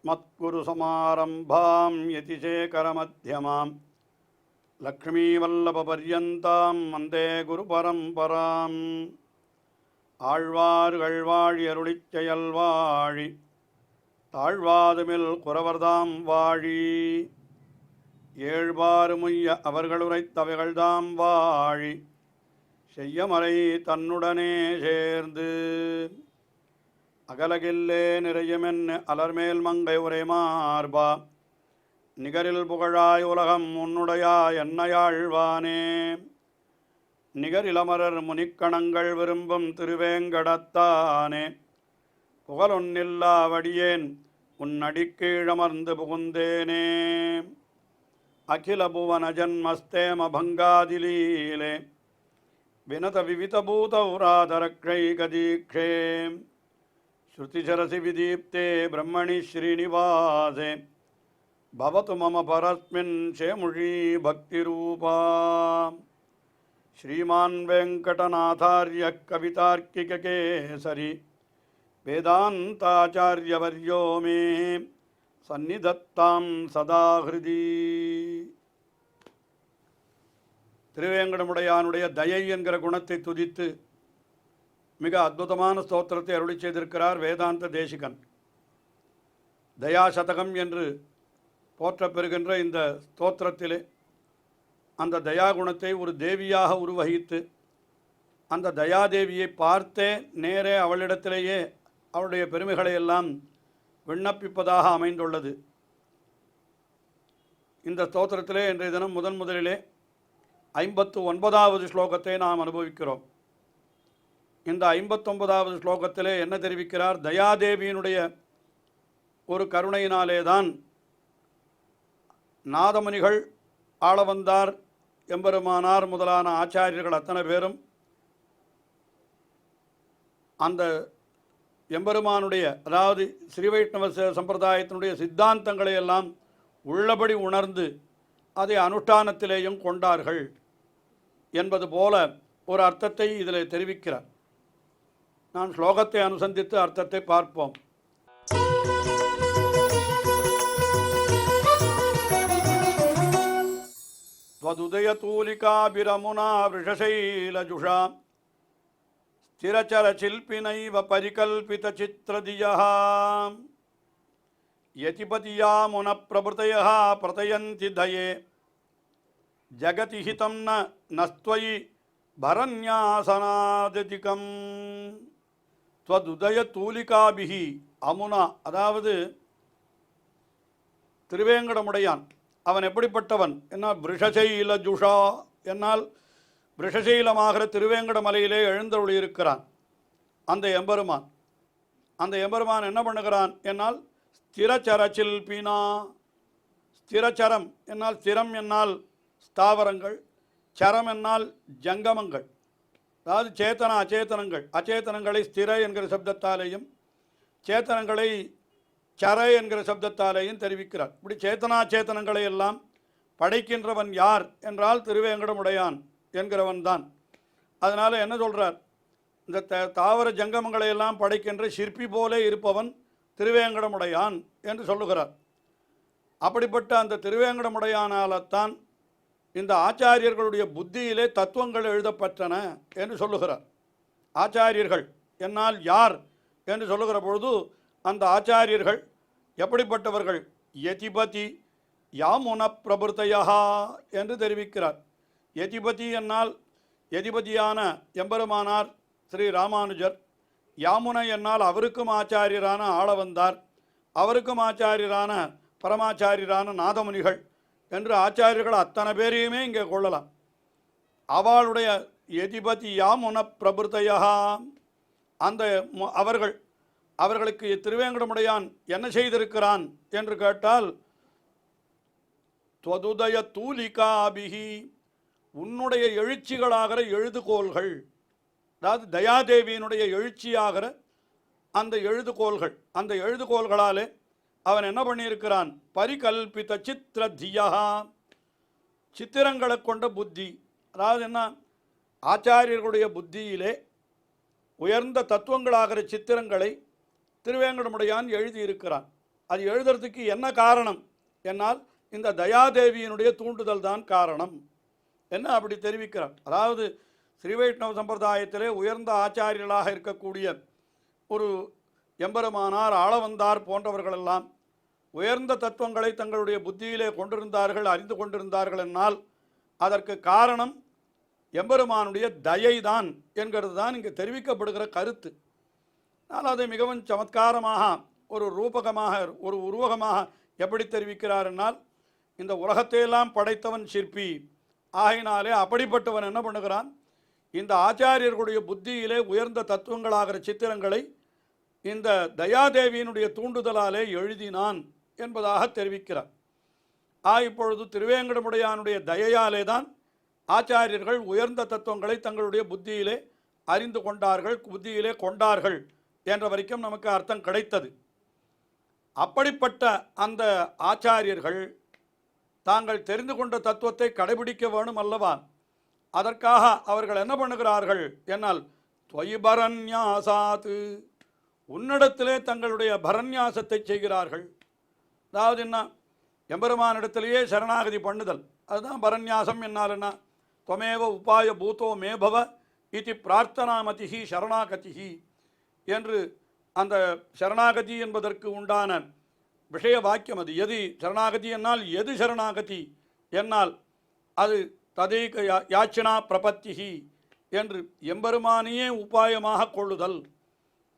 अस्मत्कुरुसमारम्भां यतिशेखरमध्यमां लक्ष्मीवल्लभपर्यन्तां वन्दे गुरुपरम्पराम् ஆழ்வார்கழ்வாழி அருளிச் செயல்வாழி தாழ்வாதுமில் குறவர்தாம் வாழி ஏழ்வாறுமுய்ய அவர்களுரைத்தவைகள்தாம் வாழி செய்யமறை தன்னுடனே சேர்ந்து அகலகில்லே நிறையுமென் அலர்மேல் மங்கை உரை மார்பா நிகரில் புகழாய் உலகம் உன்னுடையா என்னையாழ்வானே நிகரிலமரர் முனிக்கணங்கள் விரும்பும் திருவேங்கடத்தானே புகழொன்னில்லா வடியேன் உன் அடிக்கீழமர்ந்து புகுந்தேனே அகில புவன ஜன்மஸ்தேம பங்காதிலீலே வினத விவிதபூதௌராதரக்ஷைகதீக்ஷே ஸ்ருதிசரசி விதீப்தே பிரம்மணி ஸ்ரீனிவாசே பவது மம பரஸ்மின் சேமுழி பக்திரூபா श्रीमान् वेंकटनाथार्य कवितार्किककेसरी वेदान्ताचार्यवर्यो मे सन्निधत्तां सदा हृदि திருவேங்கடமுடையானுடைய தயை என்கிற குணத்தை துதித்து மிக அற்புதமான ஸ்தோத்திரத்தை அருளி செய்திருக்கிறார் வேதாந்த தேசிகன். தயாசதகம் என்று போற்றப்பெறுகின்ற இந்த ஸ்தோத்திரத்திலே அந்த தயாகுணத்தை ஒரு தேவியாக உருவகித்து அந்த தயாதேவியை பார்த்தே நேரே அவளிடத்திலேயே அவளுடைய பெருமைகளை எல்லாம் விண்ணப்பிப்பதாக அமைந்துள்ளது. இந்த ஸ்தோத்திரத்திலே இன்றைய தினம் முதலிலே 59வது ஸ்லோகத்தை நாம் அனுபவிக்கிறோம். இந்த 59வது ஸ்லோகத்திலே என்ன தெரிவிக்கிறார்? தயாதேவியினுடைய ஒரு கருணையினாலே தான் நாதமுனிகள் ஆளவந்தார் எம்பெருமானார் முதலான ஆச்சாரியர்கள் அத்தனை பேரும் அந்த எம்பெருமானுடைய அதாவது ஸ்ரீ வைஷ்ணவ சம்பிரதாயத்தினுடைய சித்தாந்தங்களை எல்லாம் உள்ளபடி உணர்ந்து அதை அனுஷ்டானத்திலேயும் கொண்டார்கள் என்பது போல ஒரு அர்த்தத்தை இதில் தெரிவிக்கிறார். நான் ஸ்லோகத்தை அனுசந்தித்து அர்த்தத்தை பார்ப்போம். त्वदुदयतूलिकाभिरमुना वृषशैलजुषा स्थिरचरशिल्पिनैव परिकल्पितचित्रदियः यतिपतियामुनप्रभृतयः प्रतयन्ति दये जगति हितं नस्त्वयि भरन्यासनादिकम् त्वदुदयतूलिकाभिः அமுனா அதாவது திருவேங்கடமுடையான் அவன் எப்படிப்பட்டவன் என்னால் விருஷசைல ஜுஷா என்னால் விருஷசைலமாகிற திருவேங்கட மலையிலே எழுந்தருளியிருக்கிறான் அந்த எம்பெருமான். அந்த எம்பெருமான் என்ன பண்ணுகிறான் என்னால் ஸ்திரச்சரச்சில்பினா ஸ்திரச்சரம் என்னால் ஸ்திரம் என்னால் ஸ்தாவரங்கள், சரம் என்னால் ஜங்கமங்கள் அதாவது சேத்தன அச்சேதனங்கள், அச்சேதனங்களை ஸ்திர என்கிற சப்தத்தாலேயும் சேத்தனங்களை சர என்கிற சப்தத்தாலேயும் தெரிவிக்கிறார். இப்படி சேத்தனாச்சேத்தனங்களை எல்லாம் படைக்கின்றவன் யார் என்றால் திருவேங்கடமுடையான் என்கிறவன் தான். அதனால் என்ன சொல்கிறார்? இந்த தாவர ஜங்கமங்களை எல்லாம் படைக்கின்ற சிற்பி போலே இருப்பவன் திருவேங்கடமுடையான் என்று சொல்லுகிறார். அப்படிப்பட்ட அந்த திருவேங்கடமுடையானால்தான் இந்த ஆச்சாரியர்களுடைய புத்தியிலே தத்துவங்கள் எழுதப்பட்டன என்று சொல்லுகிறார். ஆச்சாரியர்கள் என்னால் யார் என்று சொல்லுகிற பொழுது அந்த ஆச்சாரியர்கள் எப்படிப்பட்டவர்கள்? யதிபதி யாமுன பிரபுத்தையா என்று தெரிவிக்கிறார். யதிபதி என்னால் யதிபதியான எம்பெருமானார் ஸ்ரீ ராமானுஜர், யாமுனை என்னால் அவருக்கும் ஆச்சாரியரான ஆளவந்தார், அவருக்கும் ஆச்சாரியரான பரமாச்சாரியரான நாதமுனிகள் என்று ஆச்சாரியர்கள் அத்தனை பேரையுமே இங்கே கொள்ளலாம். அவளுடைய யதிபதி யாமுன பிரபுத்தையா அந்த அவர்களுக்கு திருவேங்கடமுடையான் என்ன செய்திருக்கிறான் என்று கேட்டால், துவதுதய தூலிகாபிகி உன்னுடைய எழுச்சிகளாகிற எழுதுகோள்கள், அதாவது தயாதேவியினுடைய எழுச்சியாகிற அந்த எழுதுகோள்கள், அந்த எழுதுகோள்களாலே அவன் என்ன பண்ணியிருக்கிறான்? பரிகல்பித சித்திரதியா சித்திரங்களை கொண்ட புத்தி. அதாவது என்ன? ஆச்சாரியர்களுடைய புத்தியிலே உயர்ந்த தத்துவங்களாகிற சித்திரங்களை திருவேங்கடமுடையான் எழுதியிருக்கிறான். அது எழுதுறதுக்கு என்ன காரணம் என்னால் இந்த தயாதேவியினுடைய தூண்டுதல் தான் காரணம் என்ன அப்படி தெரிவிக்கிறார். அதாவது ஸ்ரீ வைஷ்ணவ சம்பிரதாயத்திலே உயர்ந்த ஆச்சாரியர்களாக இருக்கக்கூடிய ஒரு எம்பெருமானார், ஆளவந்தார் போன்றவர்களெல்லாம் உயர்ந்த தத்துவங்களை தங்களுடைய புத்தியிலே கொண்டிருந்தார்கள், அறிந்து கொண்டிருந்தார்கள் என்னால் அதற்கு காரணம் எம்பெருமானுடைய தயைதான் என்கிறது தான் இங்கே தெரிவிக்கப்படுகிற கருத்து. ஆனால் அதை மிகவும் சமத்காரமாக ஒரு ரூபகமாக ஒரு உருவகமாக எப்படி தெரிவிக்கிறார் என்னால், இந்த உலகத்தையெல்லாம் படைத்தவன் சிற்பி ஆகினாலே அப்படிப்பட்டவன் என்ன பண்ணுகிறான், இந்த ஆச்சாரியர்களுடைய புத்தியிலே உயர்ந்த தத்துவங்களாகிற சித்திரங்களை இந்த தயாதேவியினுடைய தூண்டுதலாலே எழுதினான் என்பதாக தெரிவிக்கிறார். இப்பொழுது திருவேங்கடமுடையானுடைய தயையாலே தான் ஆச்சாரியர்கள் உயர்ந்த தத்துவங்களை தங்களுடைய புத்தியிலே அறிந்து கொண்டார்கள், புத்தியிலே கொண்டார்கள் என்ற வரைக்கும் நமக்கு அர்த்தம் கிடைத்தது. அப்படிப்பட்ட அந்த ஆச்சாரியர்கள் தாங்கள் தெரிந்து கொண்ட தத்துவத்தை கடைபிடிக்க வேணும் அல்லவா, அதற்காக அவர்கள் என்ன பண்ணுகிறார்கள் என்னால் தொய் பரன்யாசாத்து, உன்னிடத்திலே தங்களுடைய பரன்யாசத்தை செய்கிறார்கள். அதாவது என்ன, எம்பெருமானிடத்திலேயே சரணாகதி பண்ணுதல், அதுதான் பரன்யாசம். என்னால் என்ன, துவமேவ உபாய பூதோ மேபவ இதி பிரார்த்தனாமதிஹி சரணாகதிஹி என்று அந்த சரணாகதி என்பதற்கு உண்டான விஷய வாக்கியம் அது. எது சரணாகதி என்னால், எது சரணாகதி என்னால் அது ததேக யாச்சினா பிரபத்திஹி என்று எம்பெருமானையே உபாயமாக கொள்ளுதல்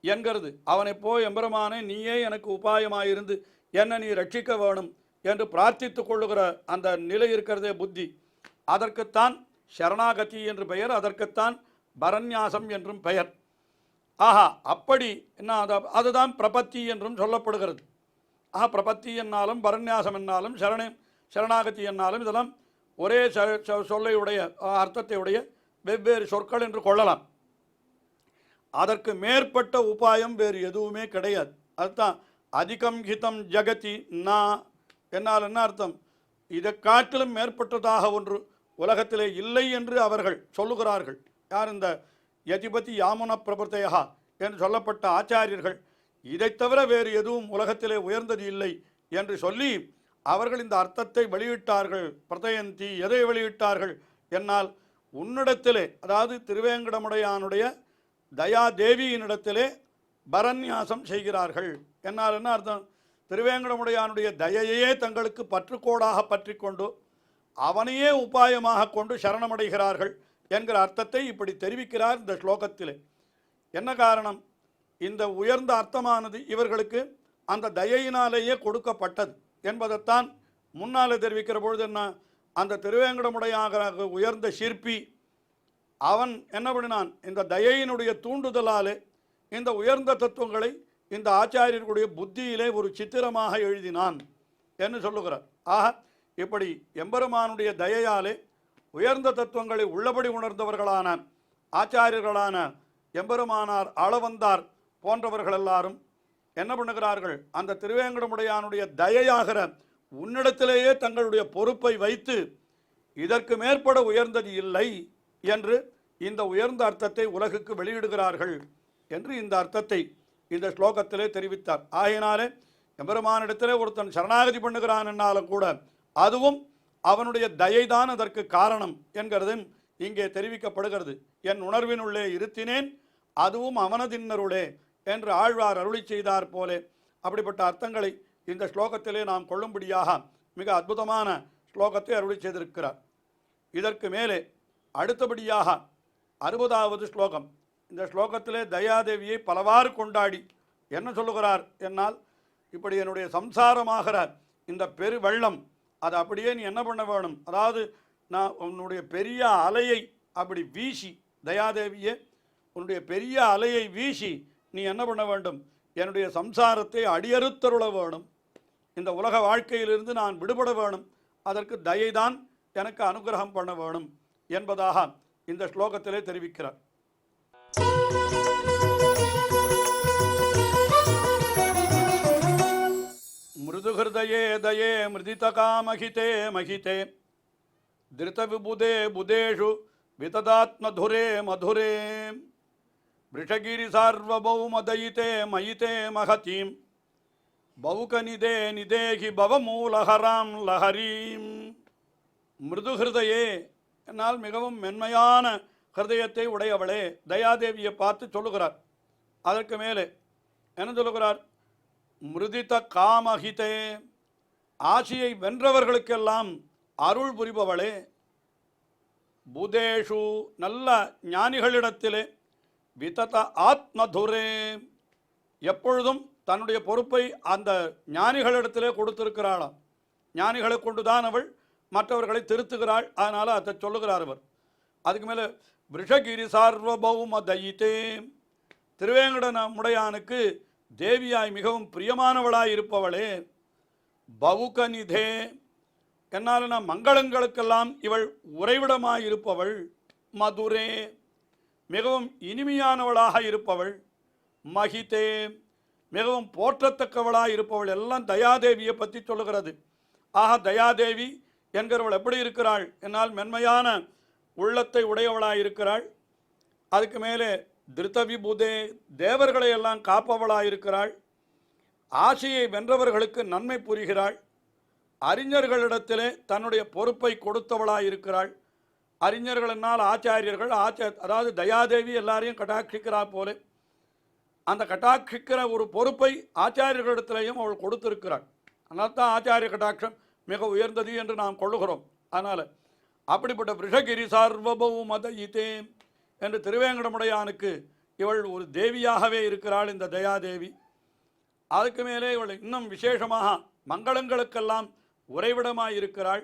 என்கிறது. அவனை போய் எம்பெருமானே நீயே எனக்கு உபாயமாயிருந்து என்னை நீ ரட்சிக்க வேணும் என்று பிரார்த்தித்து கொள்ளுகிற அந்த நிலை இருக்கிறதே புத்தி, அதற்குத்தான் சரணாகதி என்று பெயர், அதற்குத்தான் பரன்யாசம் என்றும் பெயர். அப்படி என்ன, அதுதான் பிரபத்தி என்றும் சொல்லப்படுகிறது. பிரபத்தி என்னாலும் பரன்யாசம் என்னாலும் சரணாகதி என்னாலும் இதெல்லாம் ஒரே சொல்லையுடைய அர்த்தத்தையுடைய வெவ்வேறு சொற்கள் என்று கொள்ளலாம். அதற்கு மேற்பட்ட உபாயம் வேறு எதுவுமே கிடையாது. அதுதான் அதிகம் ஹிதம் ஜகதி நா என்னால் என்ன அர்த்தம், இதை காட்டிலும் மேற்பட்டதாக ஒன்று உலகத்திலே இல்லை என்று அவர்கள் சொல்லுகிறார்கள். யார், இந்த யதிபதி யாமுன பிரபுத்தையா என்று சொல்லப்பட்ட ஆச்சாரியர்கள் இதை தவிர வேறு எதுவும் உலகத்திலே உயர்ந்தது இல்லை என்று சொல்லி அவர்கள் இந்த அர்த்தத்தை வெளியிட்டார்கள். பிரதயந்தி, எதை வெளியிட்டார்கள் என்னால் உன்னிடத்திலே, அதாவது திருவேங்கடமுடையானுடைய தயாதேவியினிடத்திலே பரன்யாசம் செய்கிறார்கள். என்னால் என்ன அர்த்தம், திருவேங்கடமுடையானுடைய தயையே தங்களுக்கு பற்றுக்கோடாக பற்றி கொண்டு அவனையே உபாயமாக கொண்டு சரணமடைகிறார்கள் என்கிற அர்த்தத்தை இப்படி தெரிவிக்கிறார் இந்த ஸ்லோகத்திலே. என்ன காரணம், இந்த உயர்ந்த அர்த்தமானது இவர்களுக்கு அந்த தயையினாலேயே கொடுக்கப்பட்டது என்பதைத்தான் முன்னாலே தெரிவிக்கிற பொழுது என்ன, அந்த திருவேங்கடமுடையாக உயர்ந்த சிற்பி அவன் என்ன பண்ணினான், இந்த தயையினுடைய தூண்டுதலாலே இந்த உயர்ந்த தத்துவங்களை இந்த ஆச்சாரியர்களுடைய புத்தியிலே ஒரு சித்திரமாக எழுதினான் என்று சொல்லுகிறார். இப்படி எம்பெருமானுடைய தயையாலே உயர்ந்த தத்துவங்களை உள்ளபடி உணர்ந்தவர்களான ஆச்சாரியர்களான எம்பெருமானார், ஆளவந்தார் போன்றவர்கள் எல்லாரும் என்ன பண்ணுகிறார்கள், அந்த திருவேங்கடமுடையானுடைய தயையாகிற உன்னிடத்திலேயே தங்களுடைய பொறுப்பை வைத்து இதற்கு மேற்பட உயர்ந்தது இல்லை என்று இந்த உயர்ந்த அர்த்தத்தை உலகுக்கு வெளியிடுகிறார்கள் என்று இந்த அர்த்தத்தை இந்த ஸ்லோகத்திலே தெரிவித்தார். ஆகையினாலே எம்பெருமானிடத்திலே ஒருத்தன் சரணாகதி பண்ணுகிறான் என்னாலும் கூட அதுவும் அவனுடைய தயைதான் அதற்கு காரணம் என்கிறதும் இங்கே தெரிவிக்கப்படுகிறது. என் உணர்வினுள்ளே இருத்தினேன் அதுவும் அவனதின்னருளே என்று ஆழ்வார் அருளி செய்தார் போலே அப்படிப்பட்ட அர்த்தங்களை இந்த ஸ்லோகத்திலே நாம் கொள்ளும்படியாக மிக அற்புதமான ஸ்லோகத்தை அருளி செய்திருக்கிறார். இதற்கு மேலே அடுத்தபடியாக 60வது ஸ்லோகம். இந்த ஸ்லோகத்திலே தயாதேவியை பலவாறு கொண்டாடி என்ன சொல்லுகிறார் என்னால், இப்படி என்னுடைய சம்சாரமாகிற இந்த பெரு வெள்ளம் அதை அப்படியே நீ என்ன பண்ண வேணும், அதாவது நான் உன்னுடைய பெரிய அலையை அப்படி வீசி, தயாதேவியே உன்னுடைய பெரிய அலையை வீசி நீ என்ன பண்ண வேண்டும், என்னுடைய சம்சாரத்தை அடியறுத்தருள வேணும், இந்த உலக வாழ்க்கையிலிருந்து நான் விடுபட வேணும், அதற்கு தயைதான் எனக்கு அனுகிரகம் பண்ண வேணும் என்பதாக இந்த ஸ்லோகத்திலே தெரிவிக்கிறார். மிருதுஹிருதயே தயே மிருதிதகாமஹிதே மஹிதே திருதவிபுதே புதேஷு விததாத்மதுரே மதுரே விருஷகிரி சார்வபௌமதயிதே மயிதே மகதீம் பவுகநிதே நிதேகி பவமூலஹராம் லஹரீம். மிருதுஹிருதயே என்னால் மிகவும் மென்மையான ஹிருதயத்தை உடையவளே. தயாதேவியை பார்த்து சொல்லுகிறார். அதற்கு மேலே என்ன சொல்லுகிறார்? மிருதித காமஹிதே, ஆசையை வென்றவர்களுக்கெல்லாம் அருள் புரிபவளே. புதேஷு, நல்ல ஞானிகளிடத்திலே. விதத ஆத்மதுரே, எப்பொழுதும் தன்னுடைய பொறுப்பை அந்த ஞானிகளிடத்திலே கொடுத்திருக்கிறாளாம். ஞானிகளை கொண்டுதான் அவள் மற்றவர்களை திருத்துகிறாள். அதனால் அதை சொல்லுகிறார் அவர். அதுக்கு மேலே விஷகிரி சார்வபௌம தயித்தே, திருவேங்கடமுடையானுக்கு தேவியாய் மிகவும் பிரியமானவளாய் இருப்பவளே. பவுகநிதே, என்னால் மங்களங்களுக்கெல்லாம் இவள் உறைவிடமாய் இருப்பவள். மதுரே, மிகவும் இனிமையானவளாக இருப்பவள். மகிதே, மிகவும் போற்றத்தக்கவளாய் இருப்பவள். எல்லாம் தயாதேவியை பற்றி சொல்லுகிறது. ஆக தயாதேவி என்கிறவள் எப்படி இருக்கிறாள்? என்னால் மென்மையான உள்ளத்தை உடையவளாய் இருக்கிறாள். அதுக்கு மேலே திருத்தவிபுதே, தேவர்களை எல்லாம் காப்பவளாய் இருக்கிறாள். ஆசையை வென்றவர்களுக்கு நன்மை புரிகிறாள். அறிஞர்களிடத்திலே தன்னுடைய பொறுப்பை கொடுத்தவளாய் இருக்கிறாள். அறிஞர்கள் என்னால் ஆச்சாரியர்கள். அதாவது தயாதேவி எல்லாரையும் கட்டாட்சிக்கிறா போல அந்த கட்டாட்சிக்கிற ஒரு பொறுப்பை ஆச்சாரியர்களிடத்திலேயும் அவள் கொடுத்திருக்கிறாள். அதனால் தான் ஆச்சாரிய கட்டாட்சம் மிக உயர்ந்தது என்று நாம் கொள்ளுகிறோம். அதனால் அப்படிப்பட்ட விஷகிரி சார்வபௌமதயிதே என்று திருவேங்கடமுடையானுக்கு இவள் ஒரு தேவியாகவே இருக்கிறாள் இந்த தயாதேவி. அதுக்கு மேலே இவள் இன்னும் விசேஷமாக மங்களங்களுக்கெல்லாம் உறைவிடமாயிருக்கிறாள்.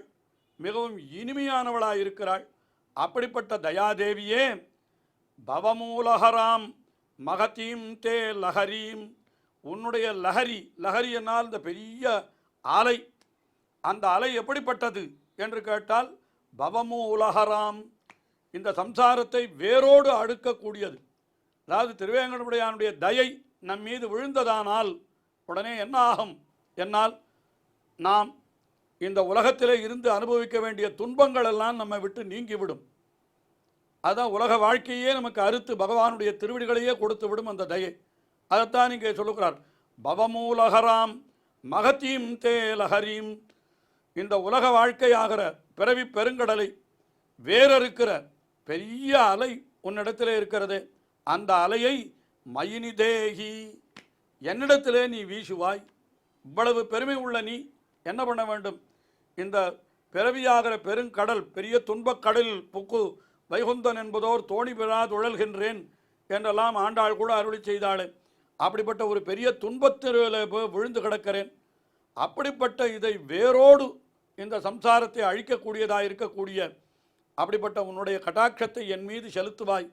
மிகவும் இனிமையானவளாயிருக்கிறாள். அப்படிப்பட்ட தயாதேவியே பவமூலஹராம் மகதீம் தே லஹரீம், உன்னுடைய லஹரி, லஹரி என்னால் இந்த பெரிய அலை, அந்த அலை எப்படிப்பட்டது என்று கேட்டால் பவமூலஹராம், இந்த சம்சாரத்தை வேரோடு அடுக்கக்கூடியது. அதாவது திருவேங்கடமுடையானுடைய தயை நம் மீது விழுந்ததானால் உடனே என்ன ஆகும்? என்னால் நாம் இந்த உலகத்திலே இருந்து அனுபவிக்க வேண்டிய துன்பங்கள் எல்லாம் நம்மை விட்டு நீங்கிவிடும். அதுதான் உலக வாழ்க்கையே நமக்கு அறுத்து பகவானுடைய திருவடிகளையே கொடுத்து விடும் அந்த தயை. அதைத்தான் இங்கே சொல்லுகிறார். பவமூலஹராம் மகதீம் தே லஹரீம், இந்த உலக வாழ்க்கையாகிற பிறவி பெருங்கடலை வேறறுக்கிற பெரிய அலை உன்னிடத்திலே இருக்கிறது. அந்த அலையை மயினிதேகி, என்னிடத்திலே நீ வீசுவாய். இவ்வளவு பெருமை உள்ள நீ என்ன பண்ண வேண்டும்? இந்த பிறவியாகிற பெருங்கடல், பெரிய துன்பக்கடலில் புக்கு வைகுந்தன் என்பதோர் தோணி பெறாது உழல்கின்றேன் என்றெல்லாம் ஆண்டாள் கூட அருளி செய்தாளே. அப்படிப்பட்ட ஒரு பெரிய துன்பத்தில் விழுந்து கிடக்கிறேன். அப்படிப்பட்ட இதை வேரோடு இந்த சம்சாரத்தை அழிக்கக்கூடியதாக இருக்கக்கூடிய அப்படிப்பட்ட உன்னுடைய கட்டாட்சத்தை என் மீது செலுத்துவாய்.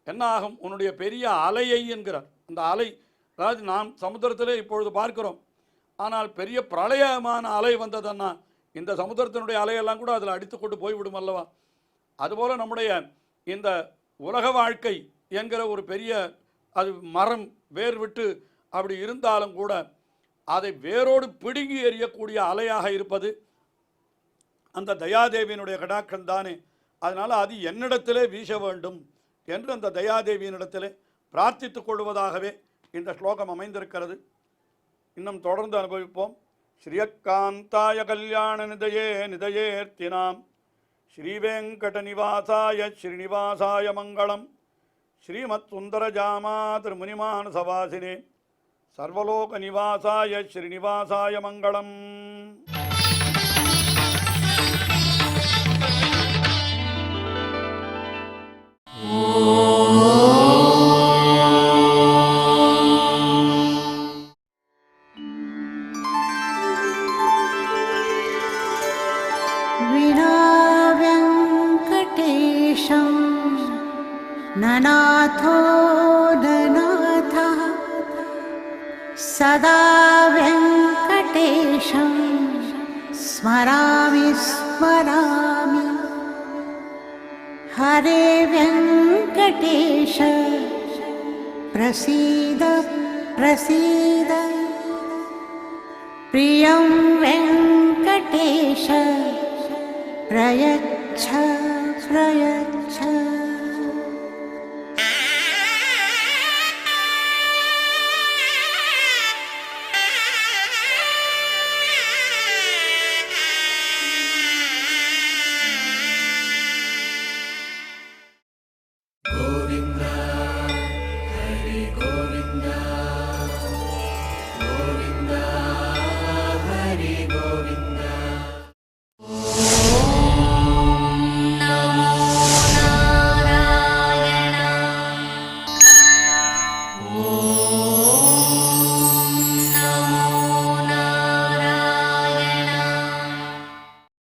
என்ன ஆகும்? உன்னுடைய பெரிய அலையை என்கிறார். அந்த அலை, அதாவது நாம் சமுத்திரத்திலே இப்பொழுது பார்க்கிறோம். ஆனால் பெரிய பிரளயமான அலை வந்ததுன்னா இந்த சமுத்திரத்தினுடைய அலையெல்லாம் கூட அதில் அடித்து கொண்டு போய்விடும் அல்லவா? அதுபோல் நம்முடைய இந்த உலக வாழ்க்கை என்கிற ஒரு பெரிய அது மரம் வேர் விட்டு அப்படி இருந்தாலும் கூட அதை வேரோடு பிடுங்கி எறியக்கூடிய அலையாக இருப்பது அந்த தயாதேவியினுடைய கடாட்சம் தானே. அதனால் அது என்னிடத்திலே வீச வேண்டும் என்று அந்த தயாதேவியினிடத்திலே பிரார்த்தித்து கொள்வதாகவே இந்த ஸ்லோகம் அமைந்திருக்கிறது. இன்னும் தொடர்ந்து அனுபவிப்போம். ஸ்ரீயக்காந்தாய கல்யாண நிதயே நிதயேர்த்தினாம் ஸ்ரீவேங்கடநிவாசாய ஸ்ரீனிவாசாய மங்களம். ஸ்ரீமத் சுந்தரஜாமா திருமுனிமானசவாசினே சர்வலோக நிவாசாய ஸ்ரீனிவாசாய மங்களம். ननाथो ननाथः सदा वेङ्कटेशं स्मरामि स्मरामि. हरे वेङ्कटेश प्रसीद प्रसीद. प्रियं वेङ्कटेश प्रयच्छ प्रयच्छ.